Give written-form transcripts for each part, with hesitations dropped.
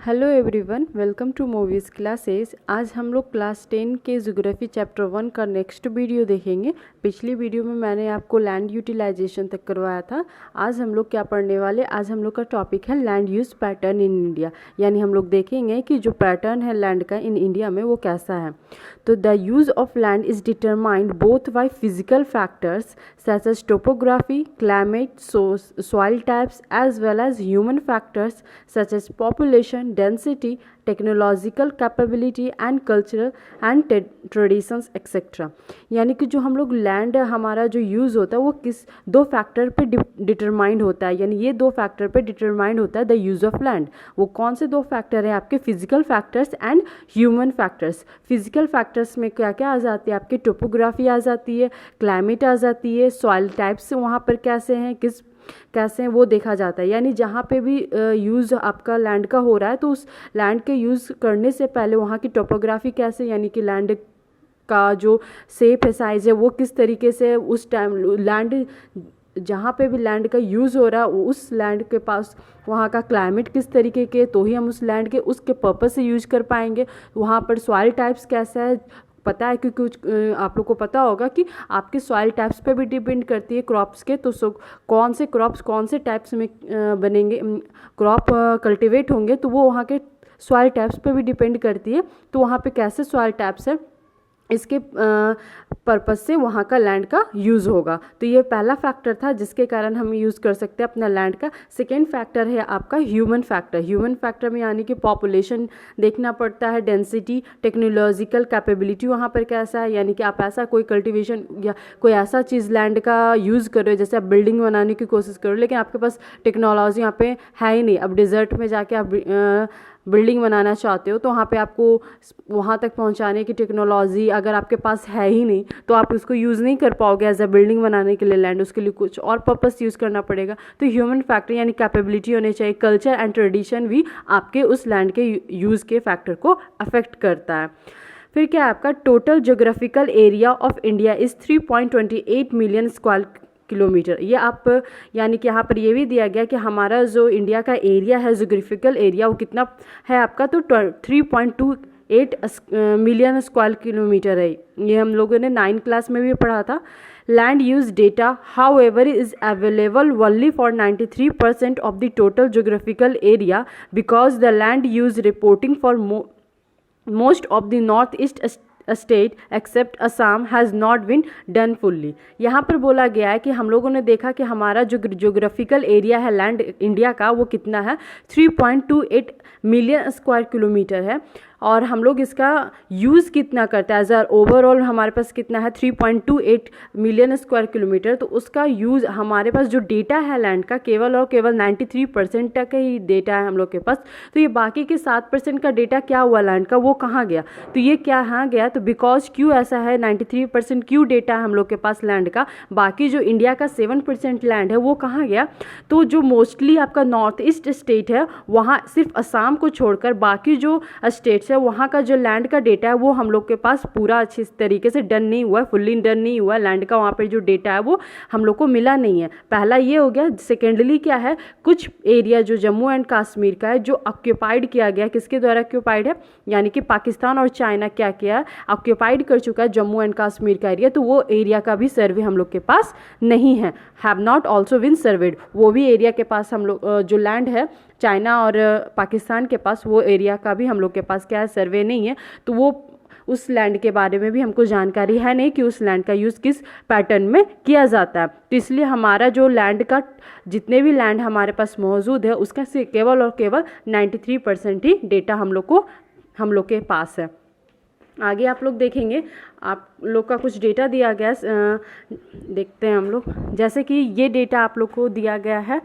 Hello everyone, welcome to movies classes. आज हम लोग क्लास 10 के ज्योग्राफी चैप्टर 1 का नेक्स्ट वीडियो देखेंगे। पिछली वीडियो में मैंने आपको लैंड यूटिलाइजेशन तक करवाया था। आज हम लोग क्या पढ़ने वाले, आज हम लोग का टॉपिक है land use pattern in India. यानी हम लोग देखेंगे कि जो पैटर्न है लैंड का इन इंडिया में वो कैसा है। तो the use of land is determined both by physical factors such as topography, climate, soil types as well as human factors such as population, density, technological capability and cultural and traditions etcetera. यानी कि जो हम लोग land हमारा जो use होता है वो किस दो फैक्टर पे डिटरमाइंड होता है। यानी ये दो फैक्टर पे डिटरमाइंड होता है द यूज़ ऑफ लैंड। वो कौन से दो फैक्टर हैं आपके? Physical factors and human factors. Physical factors में क्या क्या आ जाती है आपकी? टोपोग्राफी आ जाती है, क्लाइमेट आ जाती है, सॉइल टाइप्स वहाँ पर कैसे हैं, कैसे हैं वो देखा जाता है। यानी जहाँ पे भी यूज़ आपका लैंड का हो रहा है तो उस लैंड के यूज़ करने से पहले वहाँ की टोपोग्राफी कैसे, यानी कि लैंड का जो शेप है, साइज़ है, वो किस तरीके से उस टाइम लैंड जहाँ पे भी लैंड का यूज़ हो रहा है उस लैंड के पास वहाँ का क्लाइमेट किस तरीके के, तो ही हम उस लैंड के उसके पर्पज़ से यूज कर पाएंगे। वहाँ पर सॉइल टाइप्स कैसा है पता है, क्योंकि कुछ आप लोग को पता होगा कि आपके सॉइल टाइप्स पे भी डिपेंड करती है क्रॉप्स के। तो कौन से क्रॉप्स कौन से टाइप्स में बनेंगे, क्रॉप कल्टीवेट होंगे, तो वो वहाँ के सॉइल टाइप्स पे भी डिपेंड करती है। तो वहाँ पे कैसे सॉइल टाइप्स है इसके पर्पज़ से वहाँ का लैंड का यूज़ होगा। तो ये पहला फैक्टर था जिसके कारण हम यूज़ कर सकते हैं अपना लैंड का। सेकेंड फैक्टर है आपका ह्यूमन फैक्टर। ह्यूमन फैक्टर में यानी कि पॉपुलेशन देखना पड़ता है, डेंसिटी, टेक्नोलॉजिकल कैपेबिलिटी वहाँ पर कैसा है। यानी कि आप ऐसा कोई कल्टीवेशन या कोई ऐसा चीज़ लैंड का यूज़ करो, जैसे आप बिल्डिंग बनाने की कोशिश करो लेकिन आपके पास टेक्नोलॉजी यहाँ पे है ही नहीं। अब डिज़र्ट में जाके आप बिल्डिंग बनाना चाहते हो तो वहाँ पे आपको वहाँ तक पहुँचाने की टेक्नोलॉजी अगर आपके पास है ही नहीं तो आप उसको यूज़ नहीं कर पाओगे एज अ बिल्डिंग बनाने के लिए लैंड। उसके लिए कुछ और पर्पस यूज़ करना पड़ेगा। तो ह्यूमन फैक्टर यानी कैपेबिलिटी होनी चाहिए। कल्चर एंड ट्रेडिशन भी आपके उस लैंड के यूज़ के फैक्टर को अफेक्ट करता है। फिर क्या है आपका? Total geographical area of India is 3.28 million square kilometre. ये आप यानी कि यहाँ पर ये भी दिया गया कि हमारा जो इंडिया का एरिया है, जोग्राफिकल एरिया, वो कितना है आपका? तो 3.28 मिलियन स्क्वायर किलोमीटर है। ये हम लोगों ने 9 क्लास में भी पढ़ा था। Land use data however is available only for 93% of the total geographical area because the land use reporting for most of the north east state except Assam has not been done fully. यहाँ पर बोला गया है कि हम लोगों ने देखा कि हमारा जो जोग्राफिकल एरिया है लैंड इंडिया का वो कितना है? 3.28 मिलियन स्क्वायर किलोमीटर है। और हम लोग इसका यूज़ कितना करते हैं एज आर ओवरऑल हमारे पास कितना है? 3.28 मिलियन स्क्वायर किलोमीटर। तो उसका यूज़ हमारे पास जो डेटा है लैंड का केवल और केवल 93% तक ही डेटा है हम लोग के पास। तो ये बाकी के 7% का डेटा क्या हुआ लैंड का, वो कहाँ गया? तो ये कहाँ गया? तो बिकॉज क्यों ऐसा है 93% क्यों डेटा है हम लोग के पास लैंड का, बाकी जो इंडिया का 7% लैंड है वो कहाँ गया? तो जो मोस्टली आपका नॉर्थ ईस्ट स्टेट है वहाँ सिर्फ असम को छोड़कर बाकी जो स्टेट्स वहाँ का जो लैंड का डेटा है वो हम लोग के पास पूरा अच्छी तरीके से डन नहीं हुआ है, फुल्ली डन नहीं हुआ है लैंड का। वहाँ पे जो डेटा है वो हम लोग को मिला नहीं है। पहला ये हो गया। सेकेंडली क्या है? कुछ एरिया जो जम्मू एंड कश्मीर का है जो ऑक्यूपाइड किया गया, किसके द्वारा ऑक्यूपाइड है? यानी कि पाकिस्तान और चाइना क्या किया है? ऑक्यूपाइड कर चुका है जम्मू एंड कश्मीर का एरिया। तो वो एरिया का भी सर्वे हम लोग के पास नहीं है, have not also been surveyed. वो भी एरिया के पास हम लोग जो लैंड है चाइना और पाकिस्तान के पास, वो एरिया का भी हम लोग के पास क्या है? सर्वे नहीं है। तो वो उस लैंड के बारे में भी हमको जानकारी है नहीं कि उस लैंड का यूज़ किस पैटर्न में किया जाता है। तो इसलिए हमारा जो लैंड का जितने भी लैंड हमारे पास मौजूद है उसका से केवल और केवल 93% ही डेटा हम लोग के पास है। आगे आप लोग देखेंगे, आप लोग का कुछ डेटा दिया गया देखते हैं हम लोग। जैसे कि ये डेटा आप लोग को दिया गया है,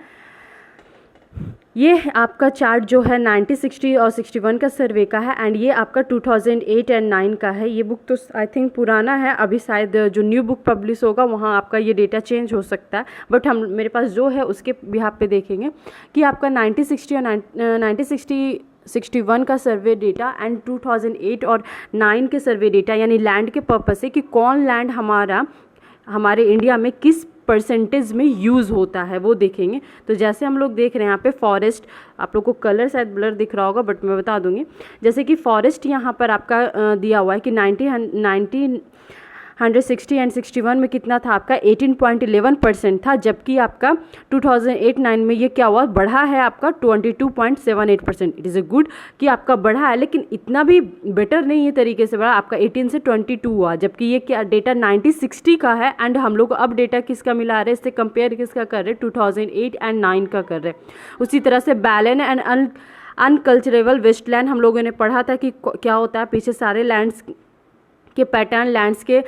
ये आपका चार्ट जो है 90, 60 और 61 का सर्वे का है एंड ये आपका 2008 एंड 9 का है। ये बुक तो आई थिंक पुराना है, अभी शायद जो न्यू बुक पब्लिश होगा वहाँ आपका ये डेटा चेंज हो सकता है, बट हम मेरे पास जो है उसके बिहाफ पे देखेंगे कि आपका 90, 60 और 90, 61 का सर्वे डेटा एंड 2008 और 9 के सर्वे डेटा यानी लैंड के पर्पस से कि कौन लैंड हमारे इंडिया में किस परसेंटेज में यूज़ होता है वो देखेंगे। तो जैसे हम लोग देख रहे हैं यहाँ पे फॉरेस्ट, आप लोग को कलर शायद ब्लर दिख रहा होगा बट मैं बता दूंगी। जैसे कि फॉरेस्ट यहाँ पर आपका दिया हुआ है कि 160 एंड 61 में कितना था आपका 18.11% था, जबकि आपका 2008-9 में ये क्या हुआ, बढ़ा है आपका 22.78%। इट इज़ अ गुड कि आपका बढ़ा है, लेकिन इतना भी बेटर नहीं है तरीके से बढ़ा, आपका 18 से 22 हुआ, जबकि ये क्या डेटा 1960 का है। एंड हम लोग अब डेटा किसका मिला रहे हैं, इससे कंपेयर किसका कर रहे हैं, 2008 एंड 9 का कर रहे हैं। उसी तरह से बैलेन एंड अनकल्चरेबल वेस्टलैंड हम लोगों ने पढ़ा था कि क्या होता है, पीछे सारे लैंड्स के पैटर्न, लैंड्स के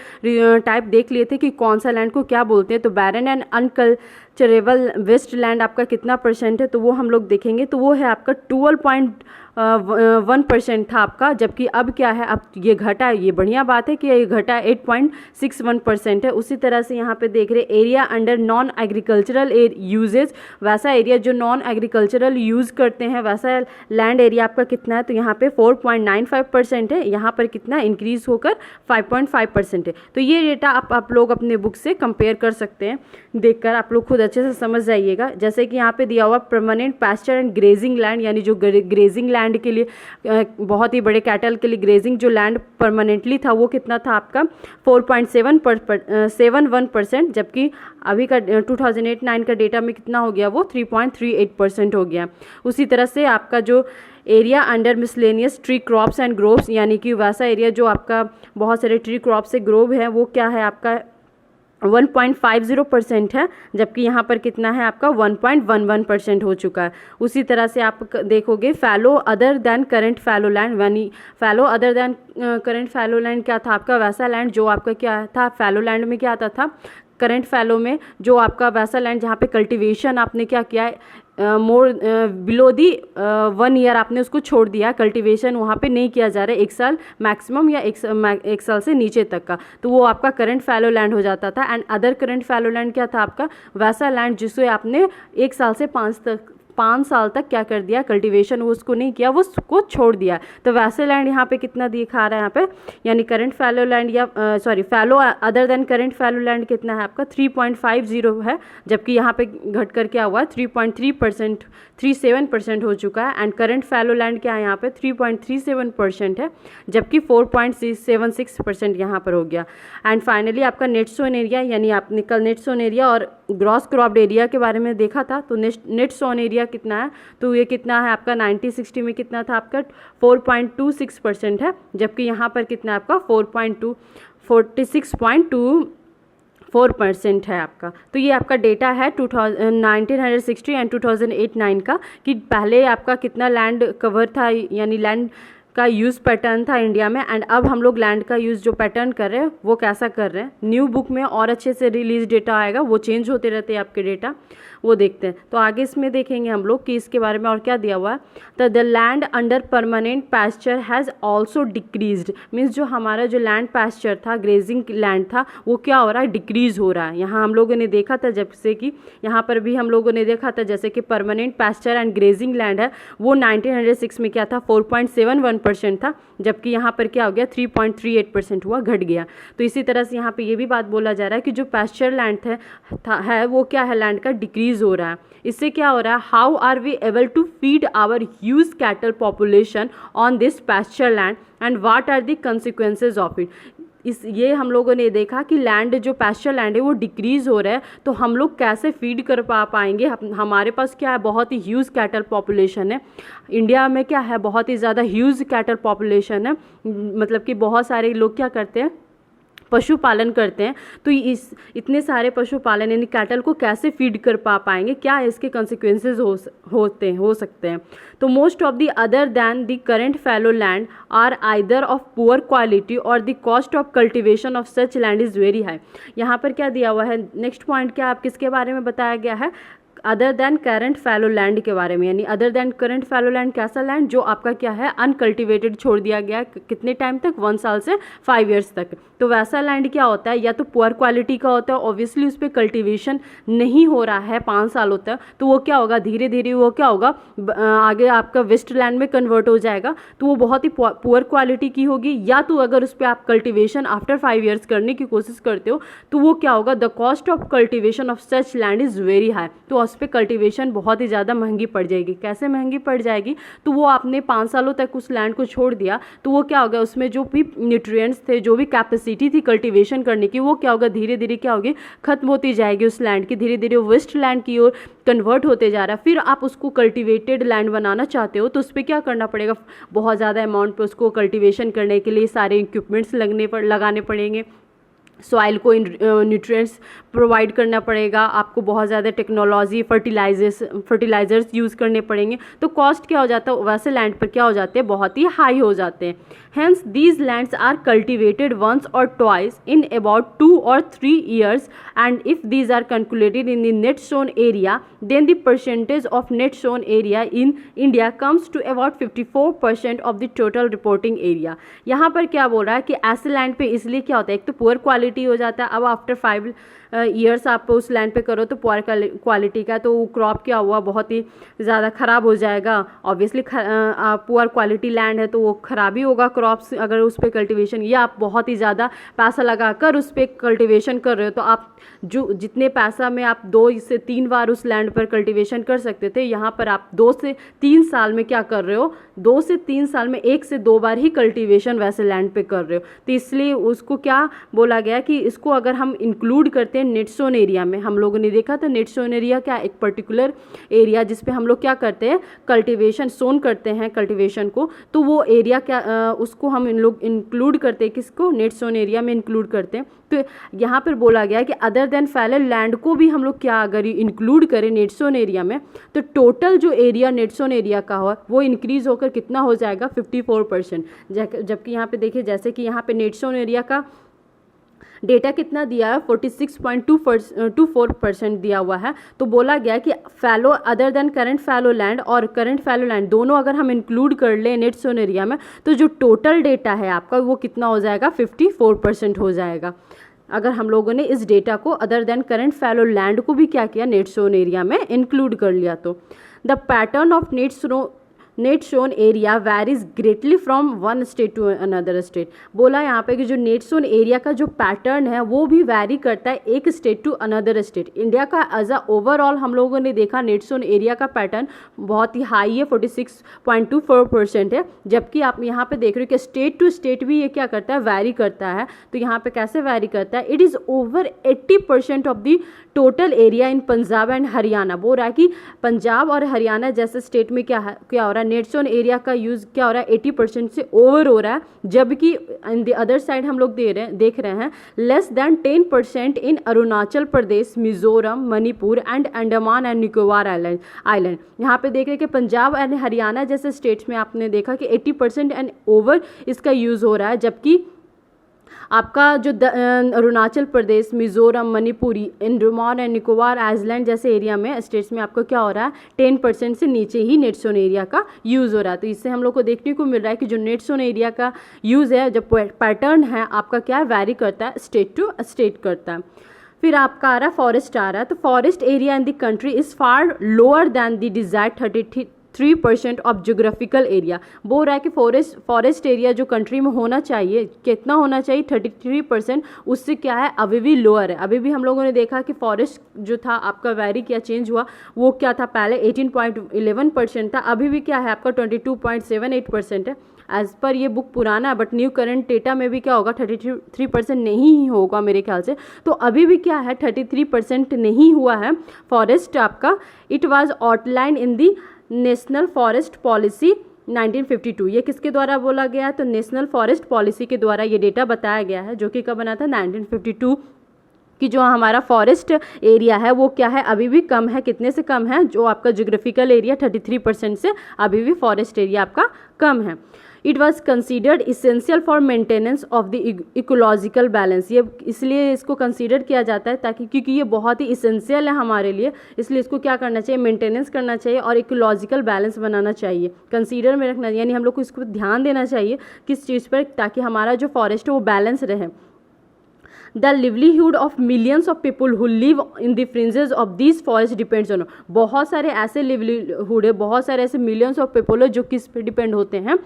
टाइप देख लिए थे कि कौन सा लैंड को क्या बोलते हैं। तो बैरन एंड अनकल्चरेबल वेस्टलैंड आपका कितना परसेंट है, तो वो हम लोग देखेंगे। तो वो है आपका 12.1% था आपका, जबकि अब क्या है, अब ये घटा है। ये बढ़िया बात है कि ये घटा 8.61% है। उसी तरह से यहाँ पे देख रहे area under non agricultural usages, वैसा एरिया जो नॉन एग्रीकल्चरल यूज़ करते हैं वैसा लैंड एरिया आपका कितना है, तो यहाँ पे 4.95% है, यहाँ पर कितना इंक्रीज होकर 5.5% है। तो ये डेटा आप लोग अपने बुक से कंपेयर कर सकते हैं, देखकर आप लोग खुद अच्छे से समझ जाइएगा। जैसे कि यहाँ पे दिया हुआ permanent pasture and grazing land, यानी जो ग्रेजिंग लैंड के लिए बहुत ही बड़े कैटल के लिए ग्रेजिंग जो लैंड परमानेंटली था वो कितना था आपका 4.71%, जबकि अभी का 2008-9 का डेटा में कितना हो गया, वो 3.38% हो गया। उसी तरह से आपका जो area under miscellaneous tree crops and groves, यानी कि वैसा एरिया जो आपका बहुत सारे ट्री क्रॉप से ग्रोव है, वो क्या है आपका 1.50% है, जबकि यहाँ पर कितना है आपका 1.11% हो चुका है। उसी तरह से आप देखोगे fallow other than current fallow land, यानी fallow other than current fallow land क्या था आपका, वैसा लैंड जो आपका क्या था, फैलो लैंड में क्या आता था, करंट फैलो में जो आपका वैसा लैंड जहाँ पे कल्टीवेशन आपने क्या किया है, मोर बिलो दी 1 ईयर आपने उसको छोड़ दिया, कल्टीवेशन वहाँ पे नहीं किया जा रहा है 1 साल मैक्सिमम या 1 साल से नीचे तक का, तो वो आपका करंट फैलो लैंड हो जाता था। And other current fallow land क्या था आपका, वैसा लैंड जिससे आपने 1 साल से 5 साल तक क्या कर दिया, कल्टीवेशन वो उसको नहीं किया, वो उसको छोड़ दिया। तो वैसे लैंड यहाँ पे कितना दिखा रहा है यहाँ पे, यानी करंट फैलो लैंड या fallow other than current fallow land कितना है आपका 3.50 है, जबकि यहाँ पे घट कर क्या हुआ 3.37% हो चुका है। एंड करंट फैलो लैंड क्या है यहाँ पे 3.37% है, जबकि 4.76% यहाँ पर हो गया। एंड फाइनली आपका नेट सोन एरिया, यानी आपने कल नेट सोन एरिया और ग्रॉस क्रॉप्ड एरिया के बारे में देखा था, तो नेट सोन एरिया कितना है, तो ये कितना है आपका 1960 में कितना था आपका 4.26% है, जबकि यहाँ पर कितना है आपका 46.24% है आपका। तो ये आपका डेटा है 1960 एंड 2008-9 का, कि पहले आपका कितना लैंड कवर था, यानी लैंड का यूज़ पैटर्न था इंडिया में, एंड अब हम लोग लैंड का यूज़ जो पैटर्न कर रहे हैं वो कैसा कर रहे हैं। न्यू बुक में और अच्छे से रिलीज डेटा आएगा, वो चेंज होते रहते हैं आपके डेटा, वो देखते हैं। तो आगे इसमें देखेंगे हम लोग कि इसके बारे में और क्या दिया हुआ है। तो the land under permanent pasture has also decreased, means जो हमारा जो लैंड पैस्चर था, ग्रेजिंग लैंड था, वो क्या हो रहा है, डिक्रीज हो रहा है। यहाँ हम लोगों ने देखा था, जैसे कि यहाँ पर भी हम लोगों ने देखा था, जैसे कि permanent pasture and grazing land है वो 1906 में क्या था 4.71% था, जबकि यहाँ पर क्या हो गया 3.38% हुआ, घट गया। तो इसी तरह से यहाँ पे ये भी बात बोला जा रहा है कि जो पैस्चर लैंड है वो क्या है, लैंड का डिक्रीज हो रहा है। इससे क्या हो रहा है, how are we able to feed our huge cattle population on this pasture land and what are the consequences of it. ये हम लोगों ने देखा कि लैंड जो पैस्चर लैंड है वो डिक्रीज हो रहा है, तो हम लोग कैसे फीड कर पाएंगे। हमारे पास क्या है, बहुत ही ह्यूज कैटल पॉपुलेशन है इंडिया में, क्या है बहुत ही ज़्यादा ह्यूज कैटल पॉपुलेशन है, मतलब कि बहुत सारे लोग क्या करते हैं, पशुपालन करते हैं। तो इतने सारे पशुपालन यानी कैटल को कैसे फीड कर पाएंगे, क्या इसके कंसिक्वेंसेज हो सकते हैं। तो most of the other than the current fallow land are either of poor quality or the cost of cultivation of such land is very high. यहाँ पर क्या दिया हुआ है, नेक्स्ट पॉइंट क्या आप किसके बारे में बताया गया है, other than current fallow land के बारे में, यानी other than current fallow land कैसा लैंड जो आपका क्या है अनकल्टिवेटेड छोड़ दिया गया कितने टाइम तक, 1 साल से 5 ईयर्स तक। तो वैसा लैंड क्या होता है, या तो पुअर क्वालिटी का होता है, ऑब्वियसली उस पर कल्टिवेशन नहीं हो रहा है 5 साल होता है, तो वो क्या होगा धीरे धीरे वो क्या होगा आगे आपका वेस्ट लैंड में कन्वर्ट हो जाएगा, तो वो बहुत ही पुअर क्वालिटी की होगी। या तो अगर उस पर आप कल्टिवेशन आफ्टर 5 ईयर्स करने की कोशिश करते हो तो वो क्या होगा, the cost of cultivation of such land is very high, तो उस पर कल्टिवेशन बहुत ही ज़्यादा महंगी पड़ जाएगी। कैसे महंगी पड़ जाएगी, तो वो आपने 5 सालों तक उस लैंड को छोड़ दिया तो वो क्या होगा, उसमें जो भी न्यूट्रिएंट्स थे, जो भी कैपेसिटी थी कल्टिवेशन करने की, वो क्या होगा धीरे धीरे क्या होगी खत्म होती जाएगी उस लैंड की, धीरे धीरे वेस्ट लैंड की ओर कन्वर्ट होते जा रहा है। फिर आप उसको कल्टिवेटेड लैंड बनाना चाहते हो तो उस पर क्या करना पड़ेगा, बहुत ज़्यादा अमाउंट पे उसको कल्टिवेशन करने के लिए सारे इक्विपमेंट्स लगाने पड़ेंगे, सॉइल को न्यूट्रिएंट्स प्रोवाइड करना पड़ेगा, आपको बहुत ज़्यादा टेक्नोलॉजी फर्टिलाइजर्स यूज़ करने पड़ेंगे, तो कॉस्ट क्या हो जाता है वैसे लैंड पर क्या हो जाते हैं, बहुत ही हाई हो जाते हैं। Hence these lands are cultivated once or twice in about 2 or 3 years, and if these are calculated in the net sown area, then the percentage of net sown area in India comes to about 54% of the total reporting area। यहाँ पर क्या बोल रहा है कि ऐसे land पे इसलिए क्या होता है, एक तो पुअर क्वालिटी हो जाता है, अब आफ्टर 5 ईयर्स आप उस लैंड पे करो तो पुअर क्वालिटी का, तो वो क्रॉप क्या हुआ बहुत ही ज़्यादा ख़राब हो जाएगा। ऑब्वियसली पुअर क्वालिटी लैंड है तो वो ख़राब ही होगा क्रॉप्स अगर उस पर कल्टिवेशन, या आप बहुत ही ज़्यादा पैसा लगाकर उस पर कल्टिवेशन कर रहे हो तो आप जो जितने पैसा में आप 2 से 3 बार उस लैंड पर कल्टिवेशन कर सकते थे, यहाँ पर आप 2 से 3 साल में क्या कर रहे हो, 2 से 3 साल में 1 से 2 बार ही कल्टिवेशन वैसे लैंड पे कर रहे हो। तो इसलिए उसको क्या बोला गया कि इसको अगर हम इंक्लूड करते हैं नेट सोन एरिया में, हम लोगों ने देखा था नेट सोन एरिया क्या, एक पर्टिकुलर एरिया जिसपे हम लोग क्या करते हैं कल्टिवेशन सोन करते हैं कल्टिवेशन को, तो वो एरिया क्या उसको हम इन लोग इंक्लूड करते हैं, किसको, नेट सोन एरिया में इंक्लूड करते हैं। तो यहाँ पर बोला गया कि अदर देन फैलो लैंड को भी हम लोग क्या अगर इंक्लूड करें नेट सोन एरिया में, तो टोटल जो एरिया नेट सोन एरिया का हो वो इंक्रीज होकर कितना हो जाएगा 54%। जबकि यहाँ पे देखिए जैसे कि यहाँ पे नेट सोन एरिया का डेटा कितना दिया है 46.24% दिया हुआ है, तो बोला गया कि fallow other than current fallow land और करंट फैलो लैंड दोनों अगर हम इंक्लूड कर लें नेट सोन एरिया में तो जो टोटल डेटा है आपका वो कितना हो जाएगा 54% हो जाएगा। अगर हम लोगों ने इस डेटा को other than current fallow land को भी क्या किया नेट सोन एरिया में इंक्लूड कर लिया। तो the pattern of net sown area varies greatly from one state to another state. बोला यहाँ पे कि जो नेट सोन एरिया का जो पैटर्न है वो भी वैरी करता है एक state to another state. India का एज अ ओवरऑल हम लोगों ने देखा नेट सोन एरिया का पैटर्न बहुत ही हाई है 46.24% है, जबकि आप यहाँ पे देख रहे हो कि स्टेट टू स्टेट भी ये क्या करता है वैरी करता है। तो यहाँ पे कैसे वैरी करता है, it is over 80% of the total area in Punjab and Haryana. बोल रहा है कि पंजाब और हरियाणा जैसे स्टेट में क्या हो रहा है नेट सोन एरिया का यूज़ क्या हो रहा है 80% से ओवर हो रहा है, जबकि इन द अदर साइड हम लोग देख रहे हैं less than 10% in Arunachal Pradesh, Mizoram, Manipur and Andaman and Nicobar island. यहाँ पे देख रहे हैं कि पंजाब एंड हरियाणा जैसे स्टेट्स में आपने देखा कि 80% एंड ओवर इसका यूज़ हो रहा है, जबकि आपका जो अरुणाचल प्रदेश, मिजोरम, मणिपुरी, अंडमान एंड निकोबार आइलैंड जैसे एरिया में स्टेट्स में आपको क्या हो रहा है 10% से नीचे ही नेट सोन एरिया का यूज़ हो रहा है। तो इससे हम लोग को देखने को मिल रहा है कि जो नेट सोन एरिया का यूज़ है, जो पैटर्न है आपका क्या है वैरी करता है, स्टेट टू स्टेट करता है। फिर आपका आ रहा है फॉरेस्ट आ रहा है, तो forest area in the country is far lower than the desired 3% of geographical area. बोल रहा है कि फॉरेस्ट एरिया जो कंट्री में होना चाहिए कितना होना चाहिए 33%, उससे क्या है अभी भी लोअर है। अभी भी हम लोगों ने देखा कि फॉरेस्ट जो था आपका वैरी क्या चेंज हुआ, वो क्या था पहले 18.11% था, अभी भी क्या है आपका 22.78% है। एज पर ये बुक पुराना है बट न्यू करंट डेटा में भी क्या होगा 33% नहीं ही होगा मेरे ख्याल से। तो अभी भी क्या है 33% नहीं हुआ है फॉरेस्ट आपका। It was outline in the national forest policy 1952। ये किसके द्वारा बोला गया है, तो नेशनल फॉरेस्ट पॉलिसी के द्वारा ये डेटा बताया गया है, जो कि कब बना था 1952 कि जो हमारा फॉरेस्ट एरिया है वो क्या है, अभी भी कम है। कितने से कम है, जो आपका ज्योग्राफिकल एरिया 33% से अभी भी फॉरेस्ट एरिया आपका कम है। It was considered essential for maintenance of the ecological balance, ये इसलिए इसको कंसिडर किया जाता है ताकि, क्योंकि ये बहुत ही इसेंशियल है हमारे लिए, इसलिए इसको क्या करना चाहिए, मेंटेनेंस करना चाहिए और इकोलॉजिकल बैलेंस बनाना चाहिए, कंसीडर में रखना, यानी हम लोग को इसको ध्यान देना चाहिए किस चीज़ पर, ताकि हमारा जो फॉरेस्ट है वो बैलेंस रहे। The livelihood of millions of people who live in the fringes of these forests depends on, बहुत सारे ऐसे लिवलीहुड है, बहुत सारे ऐसे मिलियंस ऑफ पीपल है जो किस पे डिपेंड होते हैं,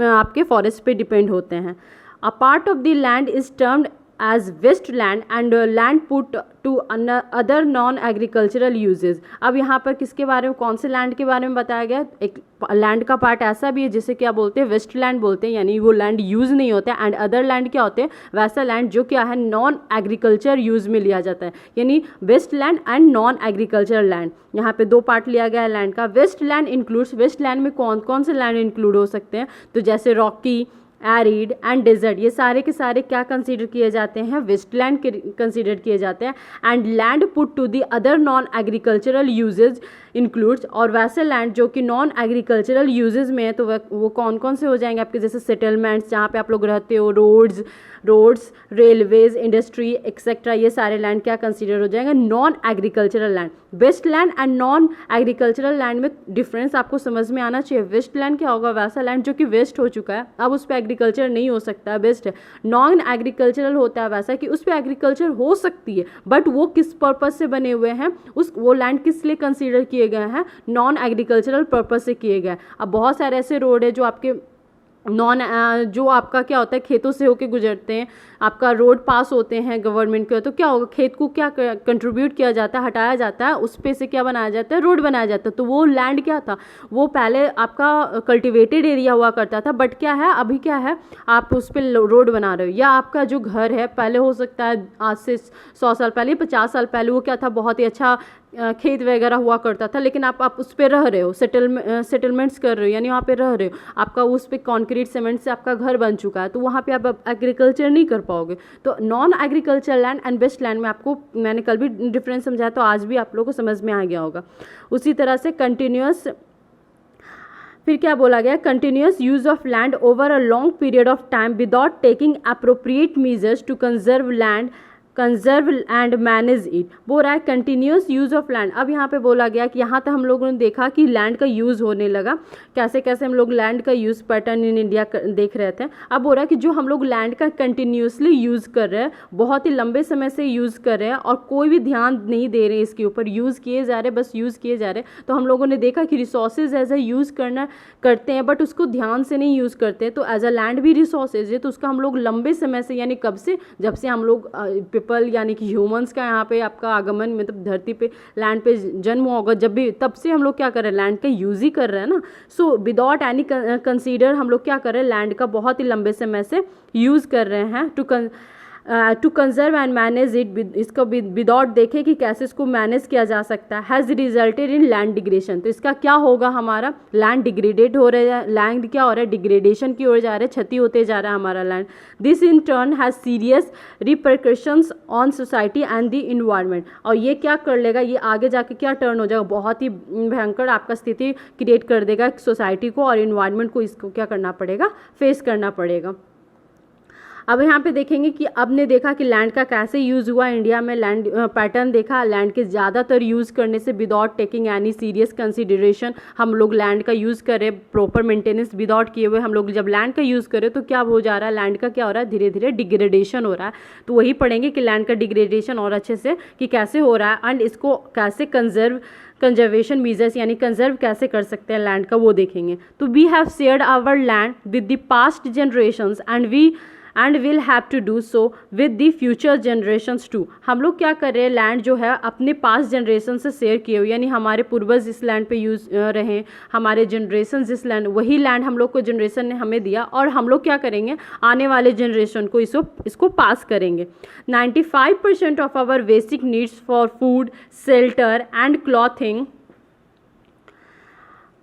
आपके फॉरेस्ट पे डिपेंड होते हैं। A part of the land is termed as waste land and land put to other non agricultural usages. अब यहाँ पर किसके बारे में, कौन से लैंड के बारे में बताया गया, एक लैंड का पार्ट ऐसा भी है जिसे क्या बोलते हैं, वेस्ट लैंड बोलते हैं, यानी वो लैंड यूज़ नहीं होता है, एंड अदर लैंड क्या होते हैं, वैसा लैंड जो क्या है नॉन एग्रीकल्चर यूज़ में लिया जाता है, यानी waste land and non agriculture land. यहाँ पे दो पार्ट लिया गया है लैंड का। Waste land includes, waste land में कौन कौन से लैंड इंक्लूड हो सकते हैं, तो जैसे रॉकी, एरिड एंड डेजर्ट, ये सारे के सारे क्या कंसीडर किए जाते हैं, वेस्टलैंड कंसीडर किए जाते हैं। And land put to the other non agricultural usages includes, और वैसे लैंड जो कि नॉन एग्रीकल्चरल यूजेज में है तो वो कौन कौन से हो जाएंगे आपके, जैसे सेटलमेंट्स जहाँ पे आप लोग रहते हो, रोड्स, रेलवेज, इंडस्ट्री एक्सेट्रा, ये सारे लैंड क्या कंसीडर हो जाएंगे, non agricultural land. Waste land and non agricultural land में डिफरेंस आपको समझ में आना चाहिए। वेस्ट लैंड क्या होगा, वैसा लैंड जो कि वेस्ट हो चुका है, अब उस पर एग्रीकल्चर नहीं हो सकता है, वेस्ट है। नॉन एग्रीकल्चरल होता है वैसा कि उस पर एग्रीकल्चर हो सकती है, बट वो किस पर्पज से बने हुए हैं, वो लैंड किस लिए कंसीडर किए गए हैं, नॉन एग्रीकल्चरल पर्पज से किए गए। अब बहुत सारे ऐसे रोड है जो आपके जो आपका क्या होता है, खेतों से होके गुजरते हैं, आपका रोड पास होते हैं गवर्नमेंट के, तो क्या होगा, खेत को क्या कंट्रीब्यूट किया जाता है, हटाया जाता है, उस पे से क्या बनाया जाता है, रोड बनाया जाता है। तो वो लैंड क्या था, वो पहले आपका कल्टिवेटेड एरिया हुआ करता था, बट क्या है अभी क्या है, आप उस पर रोड बना रहे हो। या आपका जो घर है, पहले हो सकता है आज से 100 साल पहले, 50 साल पहले वो क्या था, बहुत ही अच्छा खेत वगैरह हुआ करता था, लेकिन आप उस पर रह रहे हो, सेटलमेंट्स कर रहे हो, यानी वहाँ पे रह रहे हो, आपका उस पर कॉन्क्रीट सीमेंट से आपका घर बन चुका है, तो वहाँ पे आप एग्रीकल्चर नहीं कर पाओगे। तो non agriculture land and waste land में आपको मैंने कल भी डिफरेंस समझाया, तो आज भी आप लोगों को समझ में आ गया होगा। उसी तरह से कंटिन्यूस, फिर क्या बोला गया, continuous use of land over a long period of time without taking appropriate measures to conserve and manage it. बोल रहा है कंटिन्यूस यूज ऑफ लैंड। अब यहाँ पे बोला गया कि यहाँ तक हम लोगों ने देखा कि लैंड का यूज़ होने लगा, कैसे कैसे हम लोग लैंड का यूज़ पैटर्न इन इंडिया देख रहे थे। अब बोल रहा है कि जो हम लोग लैंड का कंटिन्यूसली यूज़ कर रहे हैं, बहुत ही लंबे समय से यूज़ कर रहे हैं और कोई भी ध्यान नहीं दे रहे हैं इसके ऊपर, यूज़ किए जा रहे, बस यूज़ किए जा रहे, तो हम लोगों ने देखा कि रिसोर्सेज एज ए यूज़ करते हैं, बट उसको ध्यान से नहीं यूज़ करते। तो एज अ लैंड भी रिसोर्सेज है, तो उसका हम लोग लंबे समय से, यानी कब से, जब से हम लोग पीपल यानी कि ह्यूमंस का यहाँ पे आपका आगमन, मतलब धरती पे लैंड पे जन्म होगा, जब भी तब से हम लोग क्या कर रहे हैं, लैंड का यूज़ ही कर रहे हैं ना। सो विदाउट एनी कंसीडर हम लोग क्या कर रहे हैं, लैंड का बहुत ही लंबे समय से यूज़ कर रहे हैं to conserve and manage it. इसको विदाउट देखे कि कैसे इसको मैनेज किया जा सकता है, has resulted in land degradation. तो इसका क्या होगा, हमारा लैंड डिग्रेडेड हो रहा है, लैंड क्या हो रहा है, डिग्रेडेशन की ओर जा रहा है, क्षति होते जा रहा है हमारा land. This in turn has serious repercussions on society and the environment. और ये क्या कर लेगा, ये आगे जाके क्या टर्न हो जाएगा, बहुत ही भयंकर आपका स्थिति क्रिएट कर देगा सोसाइटी को और इन्वायरमेंट को, इसको क्या करना पड़ेगा, फेस करना पड़ेगा। अब यहाँ पे देखेंगे कि अब ने देखा कि लैंड का कैसे यूज़ हुआ इंडिया में, लैंड पैटर्न देखा, लैंड के ज़्यादातर यूज़ करने से without taking any serious consideration हम लोग लैंड का यूज़ करें, प्रॉपर मेंटेनेंस विदाउट किए हुए हम लोग जब लैंड का यूज़ करें तो क्या हो जा रहा है, लैंड का क्या हो रहा है, धीरे धीरे डिग्रेडेशन हो रहा है। तो वही पढ़ेंगे कि लैंड का डिग्रेडेशन और अच्छे से कि कैसे हो रहा है एंड इसको कैसे कंजर्वेशन मीजर्स यानी कंजर्व कैसे कर सकते हैं लैंड का, वो देखेंगे। तो we have shared our land with the past generations and will have to do so with the future generations too. हम लोग क्या कर रहे हैं, लैंड जो है अपने पास्ट जनरेशन से शेयर किए हुए, यानी हमारे पूर्वज इस लैंड पे यूज रहे, हमारे जनरेशन इस लैंड, वही लैंड हम लोग को जनरेशन ने हमें दिया और हम लोग क्या करेंगे, आने वाले जनरेशन को इसको पास करेंगे। 95% of our basic needs for food, shelter and clothing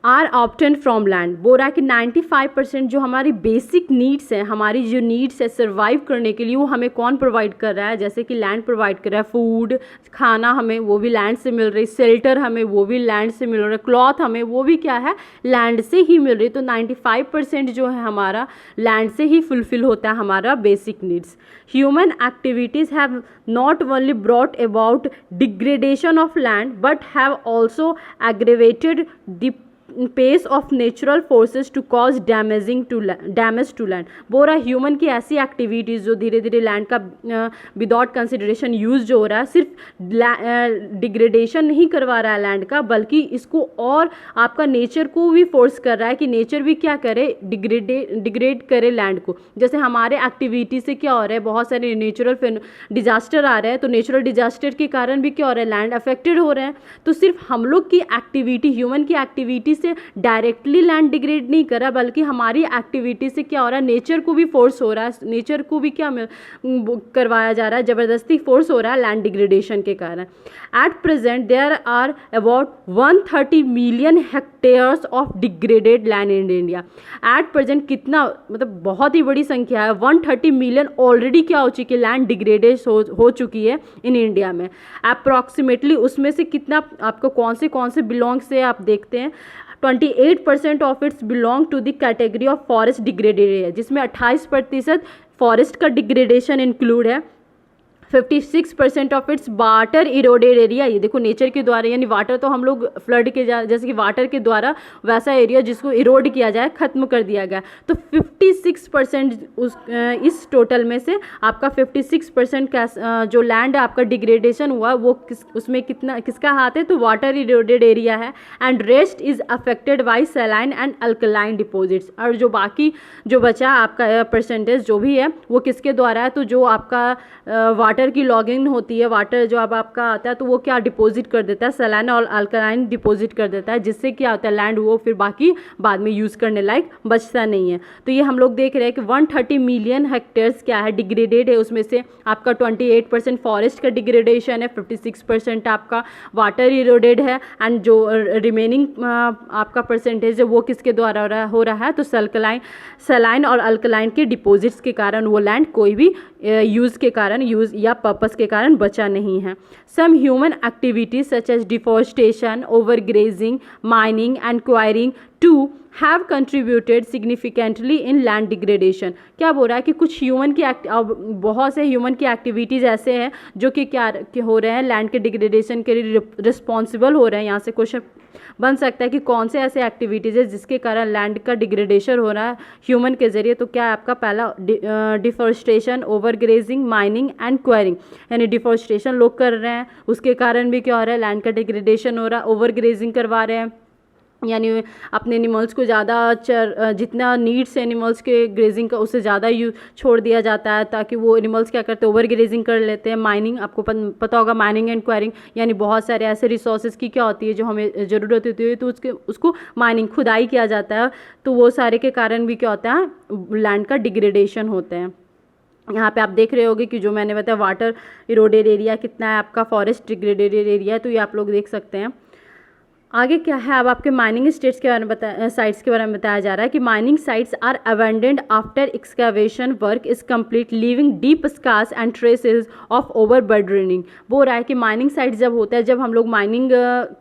are obtain from land. बोल रहा है कि 95% जो हमारी बेसिक नीड्स हैं, हमारी जो नीड्स है सर्वाइव करने के लिए, वो हमें कौन प्रोवाइड कर रहा है? जैसे कि लैंड प्रोवाइड कर रहा है, फूड खाना हमें वो भी लैंड से मिल रही, शेल्टर हमें वो भी लैंड से मिल रहा है, क्लॉथ हमें वो भी क्या है लैंड से ही मिल रही। तो 95% जो है हमारा लैंड से ही फुलफिल होता है हमारा basic needs. Human activities have not only brought about degradation of land but have also aggravated the pace of natural forces to cause damage to land। बोल रहा है ह्यूमन की ऐसी एक्टिविटीज़ जो धीरे धीरे लैंड का विदाउट कंसिडरेशन यूज जो हो रहा है, सिर्फ डिग्रेडेशन नहीं करवा रहा है लैंड का, बल्कि इसको और आपका नेचर को भी फोर्स कर रहा है कि नेचर भी क्या करे, डिग्रेड करे लैंड को। जैसे हमारे एक्टिविटी से क्या हो रहा है, बहुत सारे नेचुरल डिजास्टर आ रहे हैं, तो नेचुरल डिजास्टर के कारण भी क्या हो रहा है, लैंड अफेक्टेड हो रहे हैं। तो सिर्फ हम लोग की एक्टिविटी, ह्यूमन की एक्टिविटी से डायरेक्टली लैंड डिग्रेड नहीं कर रहा, बल्कि हमारी एक्टिविटी से क्या हो रहा है, नेचर को भी फोर्स हो रहा है, नेचर को भी क्या करवाया जा रहा है, जबरदस्ती फोर्स हो रहा है लैंड डिग्रेडेशन के कारण। At present there are about 130 million hectares of degraded land in India. At present कितना, मतलब बहुत ही बड़ी संख्या है, 130 मिलियन ऑलरेडी क्या हो चुकी है, लैंड डिग्रेडेड हो चुकी है इन इंडिया में। अप्रॉक्सीमेटली उसमें से कितना आपको कौन से बिलोंग से आप देखते हैं, 28% of its belong to the category of forest degraded area, जिसमें 28% फॉरेस्ट का डिग्रेडेशन इंक्लूड है। 56% of its water eroded area, ये देखो नेचर के द्वारा, यानी वाटर तो हम लोग फ्लड के जैसे कि वाटर के द्वारा वैसा एरिया जिसको इरोड किया जाए, खत्म कर दिया गया। तो 56% इस टोटल में से आपका 56% जो लैंड आपका डिग्रेडेशन हुआ वो उसमें किसका हाथ है, तो वाटर इरोडेड एरिया है। And rest is affected by saline and alkaline deposits. और जो बाकी जो बचा आपका परसेंटेज जो भी है वो किसके द्वारा है, तो जो आपका वाटर की लॉगिंग होती है, वाटर जो अब आपका आता है तो वो क्या डिपॉजिट कर देता है, सैलाइन और अल्कलाइन डिपॉजिट कर देता है, जिससे क्या होता है लैंड वो फिर बाकी बाद में यूज़ करने लायक बचता नहीं है। तो ये हम लोग देख रहे हैं कि 130 मिलियन हेक्टेयर्स क्या है डिग्रेडेड है, उसमें से आपका 28% फॉरेस्ट का डिग्रेडेशन है, 56% आपका वाटर इरोडेड है, एंड जो रिमेनिंग आपका परसेंटेज है वो किसके द्वारा हो रहा है, तो सैलाइन और अल्कलाइन के डिपॉजिट्स के कारण वो लैंड कोई भी यूज़ के कारण या पर्पस के कारण बचा नहीं है। Some human activities such as deforestation, overgrazing, mining and quarrying to have contributed significantly in land degradation. क्या बोल रहा है कि कुछ ह्यूमन की बहुत से ह्यूमन की एक्टिविटीज़ ऐसे हैं जो कि क्या हो रहे हैं, लैंड के डिग्रेडेशन के लिए रिस्पॉन्सिबल हो रहे हैं। यहाँ से क्वेश्चन बन सकता है कि कौन से ऐसे एक्टिविटीज़ है जिसके कारण लैंड का डिग्रेडेशन हो रहा है ह्यूमन के जरिए। तो क्या है आपका पहला, deforestation, overgrazing, mining and enquiring, यानी डिफॉरेस्टेशन लोग कर रहे हैं, उसके कारण भी क्या हो रहा है, लैंड का डिग्रेडेशन हो रहा है। ओवरग्रेजिंग करवा रहे हैं, यानी अपने एनिमल्स को ज़्यादा जितना नीड्स एनिमल्स के ग्रेजिंग का उससे ज़्यादा छोड़ दिया जाता है, ताकि वो एनिमल्स क्या करते हैं, ओवर ग्रेजिंग कर लेते हैं। माइनिंग, आपको पता होगा माइनिंग एंड क्वायरिंग, यानी बहुत सारे ऐसे रिसोर्सेज की क्या होती है जो हमें ज़रूरत होती है, तो उसको माइनिंग, खुदाई किया जाता है, तो वो सारे के कारण भी क्या होता है, लैंड का डिग्रेडेशन होते हैं। यहाँ पे आप देख रहे होगे कि जो मैंने बताया वाटर इरोडेड एरिया कितना है, आपका फॉरेस्ट डिग्रेडेड एरिया है, तो ये आप लोग देख सकते हैं। आगे क्या है, अब आपके माइनिंग स्टेट्स के बारे में साइट्स के बारे में बताया जा रहा है कि mining sites are abandoned after excavation work is complete leaving deep scars and traces of overburdening. बोल रहा है कि माइनिंग साइट जब होता है, जब हम लोग माइनिंग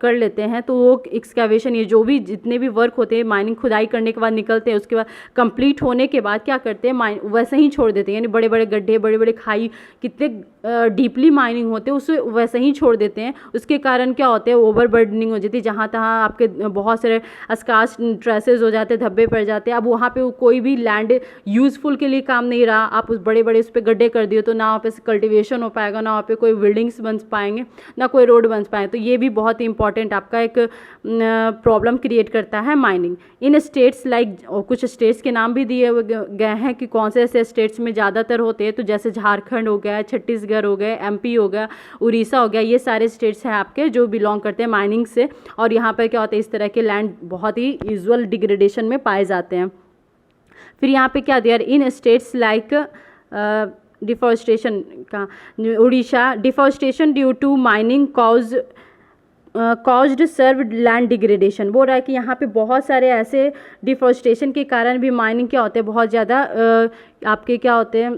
कर लेते हैं तो वो एक्सकैवेशन, ये जो भी जितने भी वर्क होते हैं माइनिंग खुदाई करने के बाद निकलते हैं, उसके बाद कंप्लीट होने के बाद क्या करते हैं, वैसे ही छोड़ देते हैं, यानी बड़े बड़े गड्ढे, बड़े बड़े खाई, कितने डीपली माइनिंग होते हैं उसे वैसे ही छोड़ देते हैं। उसके कारण क्या होते हैं, ओवरबर्डनिंग हो जाती है, जहाँ तहाँ आपके बहुत सारे स्कार्स ट्रेसेस हो जाते हैं, धब्बे पड़ जाते हैं। अब वहाँ पे कोई भी लैंड यूजफुल के लिए काम नहीं रहा, आप उस बड़े बड़े उस पर गड्ढे कर दिए, तो ना वहाँ पे कल्टीवेशन हो पाएगा, ना वहाँ पे कोई बिल्डिंग्स बन पाएंगे, ना कोई रोड बन पाए। तो ये भी बहुत ही इंपॉर्टेंट आपका एक प्रॉब्लम क्रिएट करता है माइनिंग। इन स्टेट्स लाइक, कुछ स्टेट्स के नाम भी दिए गए हैं कि कौन से ऐसे स्टेट्स में ज़्यादातर होते हैं, तो जैसे झारखंड हो गया, छत्तीसगढ़ हो गया, MP हो गया, उड़ीसा हो गया, ये सारे स्टेट्स हैं आपके जो बिलोंग करते हैं माइनिंग से। और यहाँ पर क्या होता है, इस तरह के लैंड बहुत ही यूजुअल डिग्रेडेशन में पाए जाते हैं। फिर यहाँ पे क्या दिया, इन स्टेट्स लाइक डिफॉरेस्टेशन का, Orissa, deforestation due to mining cause caused severe land degradation. बोल रहा है कि यहाँ पे बहुत सारे ऐसे डिफॉरेस्टेशन के कारण भी माइनिंग क्या होते हैं, बहुत ज़्यादा आपके क्या होते हैं,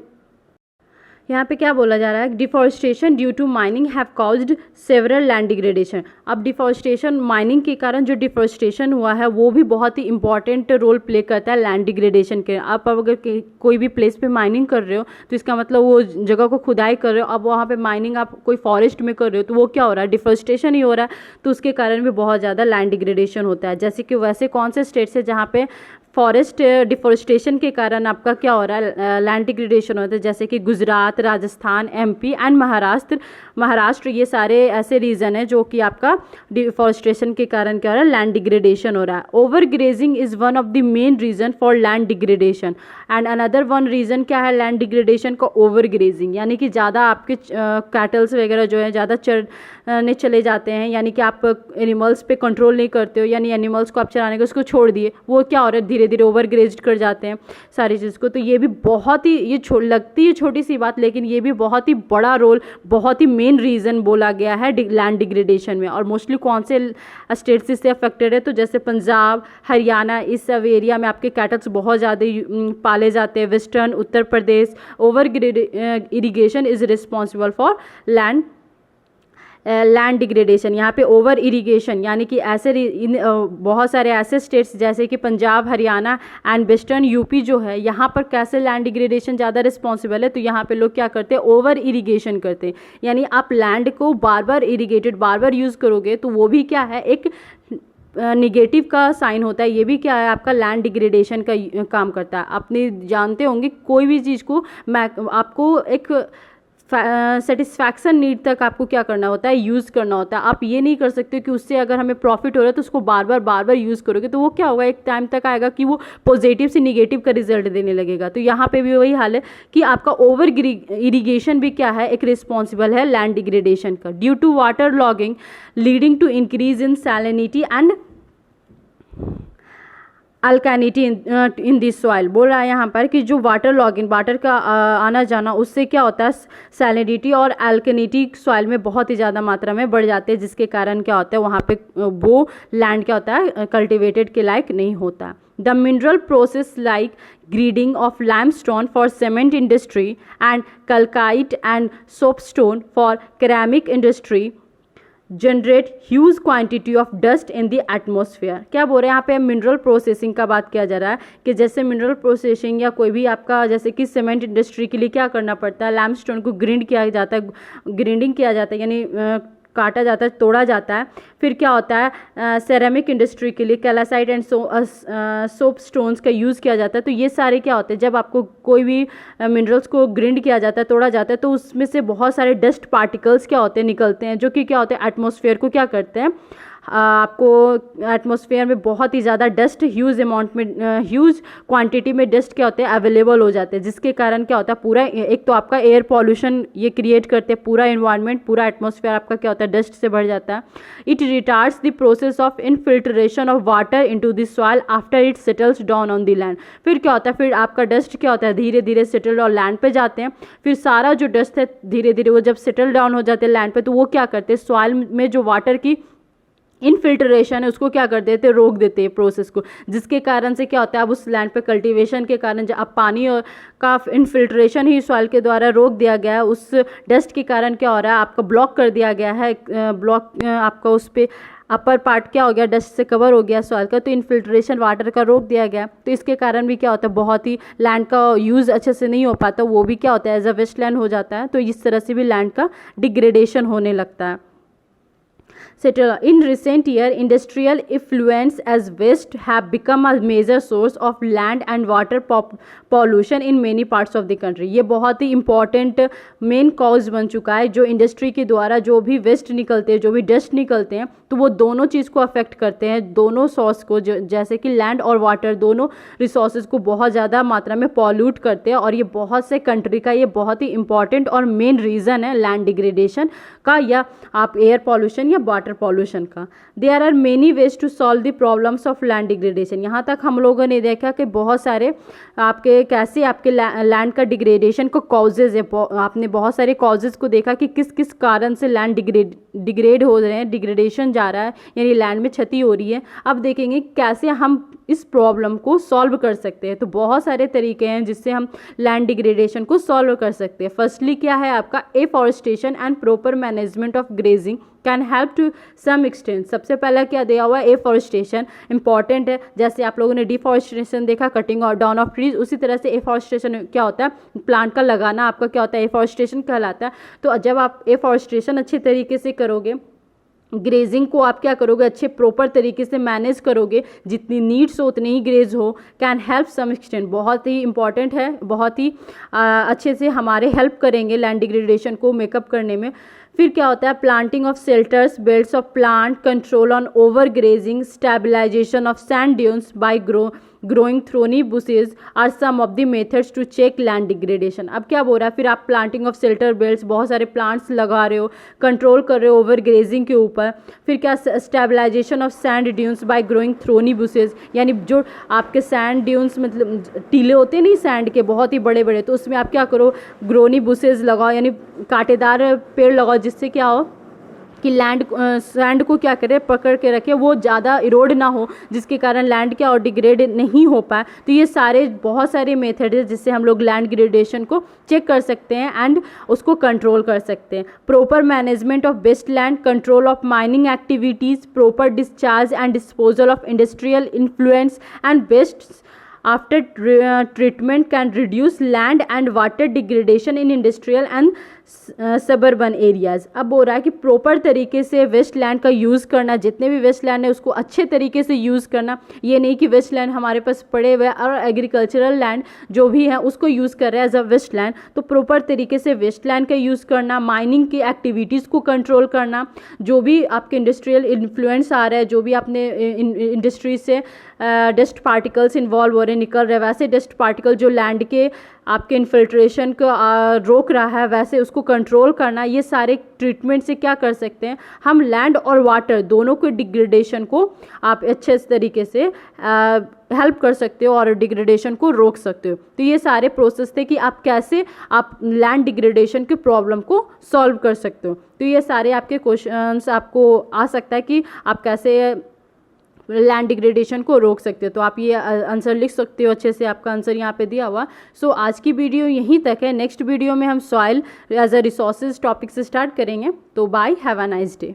यहाँ पे क्या बोला जा रहा है, deforestation due to mining have caused several land degradation. अब डिफॉरेस्टेशन माइनिंग के कारण जो डिफॉरेस्टेशन हुआ है वो भी बहुत ही इंपॉर्टेंट रोल प्ले करता है लैंड डिग्रेडेशन के। आप अगर कोई भी प्लेस पे माइनिंग कर रहे हो तो इसका मतलब वो जगह को खुदाई कर रहे हो, अब वहाँ पे माइनिंग आप कोई फॉरेस्ट में कर रहे हो तो वो क्या हो रहा है, डिफॉरेस्टेशन ही हो रहा है, तो उसके कारण भी बहुत ज़्यादा लैंड डिग्रेडेशन होता है। जैसे कि वैसे कौन से स्टेट्स है जहाँ पे फॉरेस्ट डिफॉरेस्टेशन के कारण आपका क्या हो रहा है, लैंड डिग्रेडेशन होता है, जैसे कि गुजरात, राजस्थान, एमपी एंड महाराष्ट्र ये सारे ऐसे रीजन है जो कि आपका डिफॉरेस्टेशन के कारण क्या हो रहा है, लैंड डिग्रेडेशन हो रहा है। Over grazing is one of the main reason for land degradation and another one reason क्या है लैंड डिग्रेडेशन का, ओवर ग्रेजिंग, यानी कि ज़्यादा आपके कैटल्स वगैरह जो है ज़्यादा चरने चले जाते हैं, यानी कि आप एनिमल्स पे कंट्रोल नहीं करते हो, यानी एनिमल्स को आप चराने को उसको छोड़ दिए, वो क्या हो रहा है, धीरे धीरे ओवर ग्रेज्ड कर जाते हैं सारी चीज़ को। तो ये भी बहुत ही, ये लगती है छोटी सी बात, लेकिन ये भी बहुत ही बड़ा रोल, बहुत ही मेन रीज़न बोला गया है लैंड डिग्रेडेशन में। और मोस्टली कौन से स्टेट्स इससे अफेक्टेड है, तो जैसे पंजाब, हरियाणा, इस सब एरिया में आपके कैटल्स बहुत ज़्यादा पाले जाते हैं। Western Uttar Pradesh, over irrigation is responsible for land degradation. यहाँ पे ओवर इरिगेशन यानी कि ऐसे बहुत सारे ऐसे स्टेट्स जैसे कि Punjab, Haryana and western UP जो है, यहाँ पर कैसे लैंड डिग्रेडेशन ज़्यादा रिस्पॉन्सिबल है, तो यहाँ पे लोग क्या करते हैं, ओवर इरिगेशन करते हैं, यानी आप लैंड को बार बार इरिगेटेड बार बार यूज़ करोगे तो वो भी क्या है, एक निगेटिव का साइन होता है, ये भी क्या है, आपका लैंड डिग्रेडेशन का काम करता है। आपने जानते होंगे कोई भी चीज़ को आपको एक सेटिस्फैक्शन नीड तक आपको क्या करना होता है, यूज़ करना होता है। आप ये नहीं कर सकते कि उससे अगर हमें प्रॉफिट हो रहा है तो उसको बार बार यूज़ करोगे तो वो क्या होगा, एक टाइम तक आएगा कि वो पॉजिटिव से निगेटिव का रिजल्ट देने लगेगा। तो यहाँ पे भी वही हाल है कि आपका ओवर इरिगेशन भी क्या है, एक रिस्पॉन्सिबल है लैंड डिग्रेडेशन का। Due to water logging leading to increase in salinity and alkalinity in this soil. बोल रहा है यहाँ पर कि जो वाटर लॉगिंग, वाटर का आना जाना, उससे क्या होता है, सैलिनिटी और अल्कानिटी सॉइल में बहुत ही ज़्यादा मात्रा में बढ़ जाते हैं, जिसके कारण क्या होता है, वहाँ पे वो लैंड क्या होता है, कल्टिवेटेड के लायक नहीं होता। The mineral process like grinding of limestone for cement industry and calcite and soapstone for ceramic industry generate huge quantity of dust in the atmosphere. क्या बोल रहे हैं यहाँ पे, मिनरल प्रोसेसिंग का बात किया जा रहा है कि जैसे मिनरल प्रोसेसिंग या कोई भी आपका, जैसे कि सीमेंट इंडस्ट्री के लिए क्या करना पड़ता है, लाइमस्टोन को ग्रिंड किया जाता है, ग्रिंडिंग किया जाता है, यानी काटा जाता है, तोड़ा जाता है। फिर क्या होता है, सेरेमिक इंडस्ट्री के लिए कैलासाइट एंड सोप स्टोन्स का यूज़ किया जाता है। तो ये सारे क्या होते हैं, जब आपको कोई भी मिनरल्स को ग्रिंड किया जाता है, तोड़ा जाता है, तो उसमें से बहुत सारे डस्ट पार्टिकल्स क्या होते हैं, निकलते हैं, जो कि क्या होते हैं, एटमॉस्फेयर को क्या करते हैं, आपको एटमॉस्फेयर में बहुत ही ज़्यादा डस्ट ह्यूज अमाउंट में, ह्यूज क्वांटिटी में डस्ट क्या होते हैं, अवेलेबल हो जाते हैं, जिसके कारण क्या होता है, पूरा एक तो आपका एयर पॉल्यूशन ये क्रिएट करते हैं, पूरा एनवायरनमेंट, पूरा एटमॉस्फेयर आपका क्या होता है, डस्ट से भर जाता है। It retards the process of infiltration of water into the soil after it settles down on the land. फिर क्या होता है, फिर आपका डस्ट क्या होता है, धीरे धीरे सेटल और लैंड पे जाते हैं, फिर सारा जो डस्ट है धीरे धीरे वो जब सेटल डाउन हो जाते हैं लैंड पे, तो वो क्या करते हैं, सॉइल में जो वाटर की इनफिल्ट्रेशन है उसको क्या कर देते हैं, रोक देते हैं प्रोसेस को, जिसके कारण से क्या होता है, अब उस लैंड पे कल्टीवेशन के कारण जब अब पानी का इनफिल्ट्रेशन ही सॉइल के द्वारा रोक दिया गया है, उस डस्ट के कारण क्या हो रहा है, आपका ब्लॉक कर दिया गया है, ब्लॉक आपका उस पर अपर पार्ट क्या हो गया, डस्ट से कवर हो गया सॉइल का, तो इनफिल्ट्रेशन वाटर का रोक दिया गया। तो इसके कारण भी क्या होता है, बहुत ही लैंड का यूज़ अच्छे से नहीं हो पाता, वो भी क्या होता है, एज अ वेस्ट लैंड हो जाता है। तो इस तरह से भी लैंड का डिग्रेडेशन होने लगता है। In recent year, industrial effluents as waste have become a major source of land and water pollution in many parts of the country. ये बहुत ही important main cause बन चुका है, जो इंडस्ट्री के द्वारा जो भी वेस्ट निकलते हैं, जो भी डस्ट निकलते हैं, तो वो दोनों चीज़ को अफेक्ट करते हैं, दोनों सोर्स को, जैसे कि लैंड और वाटर दोनों रिसोर्सेज को बहुत ज़्यादा मात्रा में पॉल्यूट करते हैं। और ये बहुत से कंट्री का ये बहुत ही इंपॉर्टेंट और मेन रीज़न है लैंड डिग्रेडेशन का, या आप एयर पॉल्यूशन या वाटर पॉल्यूशन का। There are many ways to solve the problems of land degradation. यहाँ तक हम लोगों ने देखा कि बहुत सारे आपके कैसे आपके लैंड का डिग्रेडेशन को कॉजेज़ है। आपने बहुत सारे कॉजेज़ को देखा कि किस किस कारण से लैंड डिग्रेड हो रहे हैं, डिग्रेडेशन जा रहा है, यानी लैंड में क्षति हो रही है। अब देखेंगे कैसे हम इस प्रॉब्लम को सॉल्व कर सकते हैं। तो बहुत सारे तरीके हैं जिससे हम लैंड डिग्रेडेशन को सॉल्व कर सकते हैं। फर्स्टली क्या है आपका, afforestation and proper management of grazing can help to some extent. सबसे पहला क्या दिया हुआ है, एफॉरेस्टेशन इंपॉर्टेंट है। जैसे आप लोगों ने डिफॉरेस्टेशन देखा, कटिंग और डाउन ऑफ ट्रीज, उसी तरह से एफॉरेस्टेशन क्या होता है, प्लांट का लगाना आपका क्या होता है, एफॉरेस्टेशन कहलाता है। तो जब आप एफॉरेस्टेशन अच्छे तरीके से करोगे, ग्रेजिंग को आप क्या करोगे, अच्छे प्रॉपर तरीके से मैनेज करोगे, जितनी नीड्स हो उतनी ही ग्रेज हो, कैन हेल्प सम एक्सटेंट, बहुत ही इंपॉर्टेंट है, बहुत ही अच्छे से हमारे हेल्प करेंगे लैंड डिग्रेडेशन को मेकअप करने में। फिर क्या होता है, planting of shelters, belts of plant, control on over grazing, stabilisation of sand dunes by growing thorny bushes are some of the methods to check land degradation. अब क्या बोल रहा है, फिर आप प्लांटिंग ऑफ शेल्टर बेल्ट्स, बहुत सारे plants लगा रहे हो, कंट्रोल कर रहे हो ओवर ग्रेजिंग के ऊपर। फिर क्या, stabilisation of sand dunes by growing thorny bushes, यानी जो आपके सैंड ड्यून्स मतलब टीले होते हैं नहीं सैंड के, बहुत ही बड़े बड़े, तो उसमें आप क्या करो, ग्रोनी बुशेज लगाओ, यानी कांटेदार पेड़ लगाओ, जिससे क्या हो कि सैंड को क्या करे, पकड़ के रखे, वो ज़्यादा इरोड ना हो, जिसके कारण लैंड क्या और डिग्रेड नहीं हो पाए। तो ये सारे बहुत सारे मेथड है जिससे हम लोग लैंड डिग्रेडेशन को चेक कर सकते हैं एंड उसको कंट्रोल कर सकते हैं। Proper management of waste land, control of mining activities, proper discharge and disposal of industrial influence and waste after treatment can reduce land and water degradation in industrial and suburban areas. अब हो रहा है कि proper तरीके से waste land का use करना, जितने भी वेस्ट लैंड है उसको अच्छे तरीके से यूज़ करना। ये नहीं कि वेस्ट लैंड हमारे पास पड़े हुए और एग्रीकल्चरल लैंड जो भी है उसको यूज़ कर रहे हैं एज अ वेस्ट लैंड। तो प्रॉपर तरीके से वेस्ट लैंड का यूज़ करना, माइनिंग की एक्टिविटीज़ को कंट्रोल करना, जो भी आपके इंडस्ट्रियल इन्फ्लुएंस आ रहा है, जो भी आपने इंडस्ट्री से डस्ट पार्टिकल्स इन्वॉल्व हो रहे हैं, निकल रहे हैं, वैसे डस्ट पार्टिकल जो लैंड के आपके इन्फिल्ट्रेशन को रोक रहा है, वैसे उसको कंट्रोल करना। ये सारे ट्रीटमेंट से क्या कर सकते हैं, हम लैंड और वाटर दोनों के डिग्रेडेशन को आप अच्छे तरीके से हेल्प कर सकते हो और डिग्रेडेशन को रोक सकते हो। तो ये सारे प्रोसेस थे कि आप कैसे आप लैंड डिग्रेडेशन के प्रॉब्लम को सॉल्व कर सकते हो। तो ये सारे आपके क्वेश्चंस आपको आ सकता है कि आप कैसे लैंड डिग्रेडेशन को रोक सकते हो। तो आप ये आंसर लिख सकते हो अच्छे से, आपका आंसर यहाँ पे दिया हुआ। सो आज की वीडियो यहीं तक है। नेक्स्ट वीडियो में हम soil as a resources topic से स्टार्ट करेंगे। तो bye, have a nice day.